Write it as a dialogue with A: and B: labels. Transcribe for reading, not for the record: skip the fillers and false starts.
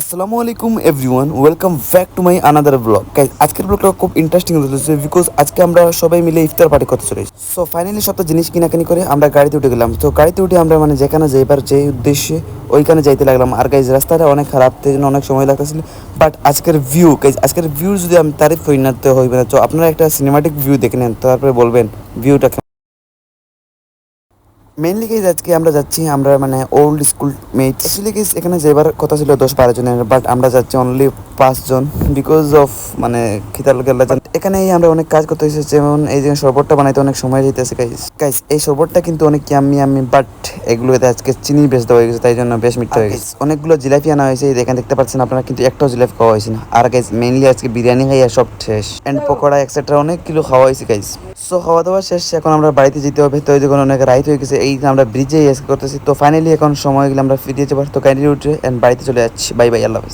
A: আসসালামু আলাইকুম everyone, welcome back to my another blog. Guys, আজকের ব্লগটা খুব ইন্টারেস্টিং হচ্ছে বিকজ আজকে আমরা সবাই মিলে ইফতার পার্টি করতে চলেছি। সো ফাইনালি সব জিনিস কিনাকিনি করে আমরা গাড়িতে উঠে গেলাম। তো গাড়িতে উঠে আমরা মানে যেখানে যাইবার যে উদ্দেশ্যে ওইখানে যাইতে লাগলাম। আর গাইজ রাস্তাটা অনেক খারাপ, তাই জন্য অনেক সময় লাগতেছিল। বাট আজকের ভিউ গাইজ, আজকের ভিউ যদি আমি তারিফ করি না তো হইবে না। তো আপনারা একটা সিনেমাটিক ভিউ দেখে নেন, তারপরে বলবেন ভিউটা। মেইনলি গাইজ আজকে আমরা যাচ্ছি, আমরা মানে ওল্ড স্কুল মেট। অ্যাকচুয়ালি গাইজ এখানে যাবার কথা ছিল 10-12 জনের, বাট আমরা যাচ্ছি অনলি 5 জন বিকজ অফ মানে খিদাল গেলা। এখানে আমরা অনেক কাজ করতে হয়েছে, যেমন এই যে শরবতটা বানাইতে অনেক সময় যেতেছে গাইজ। গাইজ এই শরবতটা কিন্তু অনেক ইয়াম্মি, বাট এগুলোতে আজকে চিনি বেশ দেওয়া হয়ে গেছে, তাই জন্য বেশ মিঠা হয়ে গেছে। অনেকগুলো জিলাপি আনা হয়েছে, এখানে দেখতে পাচ্ছেন আপনারা, কিন্তু একটাও জিলাপি খাওয়া হয়েছে না। আর গাইজ মেইনলি আজকে বিরিয়ানি খাইয়া সব শেষ, অ্যান্ড পকোড়া এক্সেট্রা অনেক কিলো খাওয়া হয়েছে গাইজ। সো খাওয়া দাওয়া শেষ, এখন আমরা বাড়িতে যেতে হবে। তো যখন অনেক রাইত হয়ে গেছে, এই আমরা ব্রিজে এসে করতেছি। তো ফাইনালি এখন সময় গেলে আমরা ফিরে যাবো। তো কাইন্ডলি উঠে বাড়িতে চলে যাচ্ছি। বাই বাই, আল্লাহ হাফেজ।